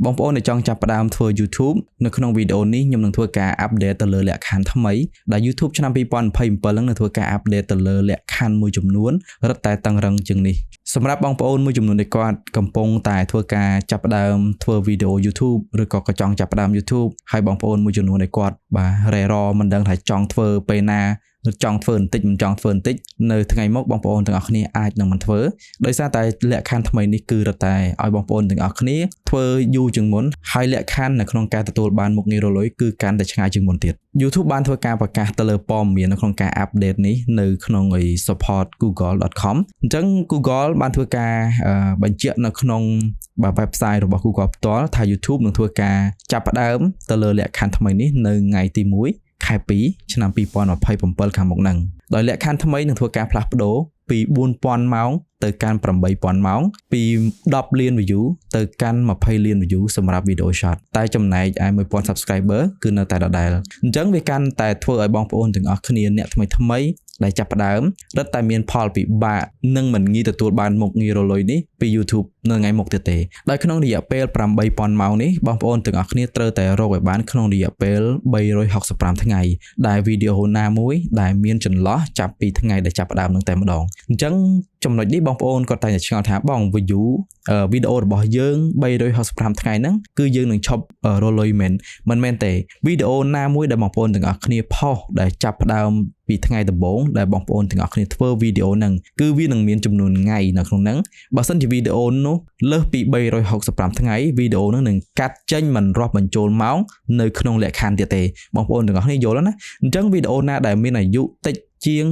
បងប្អូនដែលចង់ចាប់ផ្ដើមធ្វើ YouTube នៅក្នុងវីដេអូនេះខ្ញុំនឹងធ្វើការ update ទៅលើលក្ខខណ្ឌថ្មីដែល YouTube ឆ្នាំ2027នឹងធ្វើការ update ទៅលើលក្ខខណ្ឌមួយចំនួនរឹតតែតឹងរឹងជាងនេះសម្រាប់បងប្អូនមួយចំនួនដែលគាត់កំពុងតែធ្វើការចាប់ផ្ដើមធ្វើវីដេអូ YouTube ឬក៏ចង់ចាប់ផ្ដើម YouTube ហើយបងប្អូនមួយចំនួនដែលគាត់រ៉េរមិនដឹងថាចង់ធ្វើពេលណាឬចង់ធ្វើបន្តិចមិនចង់ធ្វើបន្តិចនៅថ្ងៃមុខបងប្អូនទាំងអស់គ្នាអាចនឹងមិនធ្វើដោយសារតែលក្ខខណ្ឌថ្មីនេះគឺរត់តែឲ្យបងប្អូនទាំងអស់គ្នាធ្វើយូរជាងមុនហើយលក្ខខណ្ឌនៅក្នុងការទទួលបានមុខងាររលុយគឺកាន់តែឆ្ងាយជាងមុនទៀត YouTube បានធ្វើការប្រកាសទៅលើព័ត៌មាននៅក្នុងការ update នេះនៅក្នុង support google.com អញ្ចឹង Google បានធ្វើការបញ្ជាក់នៅក្នុង website របស់ Google ផ្ទាល់ថា YouTube នឹងធ្វើការចាប់ផ្ដើមទៅលើលក្ខខណ្ឌថ្មីនេះនៅថ្ងៃទី1 ខែ 2 ឆ្នាំ 2027 ខាងមុខហ្នឹងដោយលក្ខខណ្ឌថ្មីនឹងធ្វើការផ្លាស់ប្ដូរពី 4000 ម៉ោងទៅកាន់ 8000 ម៉ោងពី 10 លាន view ទៅកាន់ 20 លាន view សម្រាប់ video short តែចំណែកឯ 1000 subscriber គឺនៅតែដដែលអញ្ចឹងវាកាន់តែធ្វើឲ្យបងប្អូនទាំងអស់គ្នាអ្នកថ្មីដែលចាប់ផ្ដើមរឹតតែមានផលពិបាកនិងមិនងាយទទួលបានមុខងាររលុយនេះពី YouTube នៅថ្ងៃមុខទៀតទេដោយក្នុងរយៈពេល 8000 ម៉ោងនេះបងប្អូនទាំងអស់គ្នាត្រូវតែរកឲ្យបានក្នុងរយៈពេល365ថ្ងៃដែលវីដេអូណាមួយដែលមានចន្លោះចាប់ពីថ្ងៃដែលចាប់ផ្ដើមនឹងតែម្ដងអញ្ចឹងចំណុចនេះបងប្អូនគាត់តែឆ្ងល់ថាបង view វីដេអូរបស់យើង365ថ្ងៃហ្នឹងគឺយើងនឹងឈប់រលុយមិនមែនទេវីដេអូណាមួយដែលបងប្អូនទាំងអស់គ្នាផុសដែលចាប់ផ្ដើមពីថ្ងៃដំបូងដែលបងប្អូនទាំងអស់គ្នាធ្វើវីដេអូហ្នឹងគឺវានឹងមានចំនួនថ្ងៃនៅក្នុងហ្នឹងបើសិនជាវីដេអូនោះលើសពី365ថ្ងៃវីដេអូហ្នឹងនឹងកាត់ចេញមិនរាប់បញ្ចូលម៉ោងនៅក្នុងលក្ខខណ្ឌទៀតទេបងប្អូនទាំងអស់គ្នាយល់ណាអញ្ចឹងវីដេអូណាដែលមានអាយុតិចជាង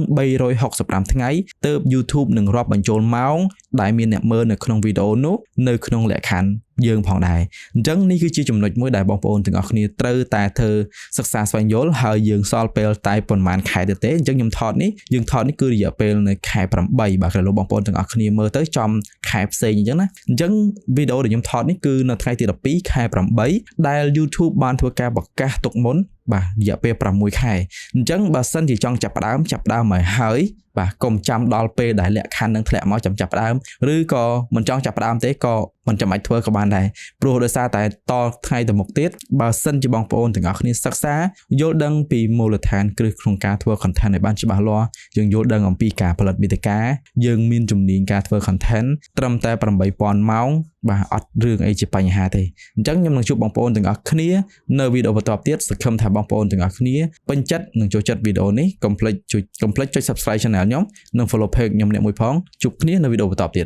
365ថ្ងៃទើប YouTube នឹងរាប់បញ្ចូលម៉ោងដែលមានអ្នកមើលនៅក្នុងវីដេអូនោះនៅក្នុងលក្ខខណ្ឌយើងផងដែរអញ្ចឹងនេះគឺជាចំណុចមួយដែលបងប្អូនទាំងអស់គ្នាត្រូវតែធ្វើសិក្សាស្វែងយល់ហើយយើងសល់ពេលតែប្រហែលខែទៀតទេអញ្ចឹងខ្ញុំថតនេះគឺរយៈពេលនៅខែ8បាទក្រឡូបងប្អូនទាំងអស់គ្នាមើលទៅចំខែផ្សេងអញ្ចឹងណាអញ្ចឹងវីដេអូដែលខ្ញុំថតនេះគឺនៅថ្ងៃទី12ខែ8ដែល YouTube បានធ្វើការប្រកាសទុកមុនបាទរយៈពេល6ខែអញ្ចឹងបើសិនជាចង់ចាប់ផ្ដើមមកហើយបាទកុំចាំដល់ពេលដែលលក្ខខណ្ឌនឹងធ្លាក់មកចាប់ផ្ដើមឬក៏មិនចង់ចាប់ផ្ដើមទេក៏មិនចាំបាច់ធ្វើក៏បានដែរព្រោះដោយសារតែតថ្ងៃទៅមុខទៀតបើសិនជាបងប្អូនទាំងអស់គ្នាសិក្សាយល់ដឹងពីមូលដ្ឋានគ្រឹះក្នុងការធ្វើ content ឲ្យបានច្បាស់លាស់យើងយល់ដឹងអំពីការផលិតមាតិកាយើងមានជំនាញការធ្វើ content ត្រឹមតែ 8000 ម៉ោងបាទអត់រឿងអីជាបញ្ហាទេអញ្ចឹងខ្ញុំនឹងជួបបងប្អូនទាំងអស់គ្នានៅវីដេអូបន្តទៀតសង្ឃឹមថាបងប្អូនទាំងអស់គ្នាពេញចិត្តនិងចូលចិត្តវីដេអូនេះកុំភ្លេចចុច subscribe channel ខ្ញុំនិង follow page ខ្ញុំអ្នកមួយផងជួបគ្នានៅវីដេអូបន្តទៀត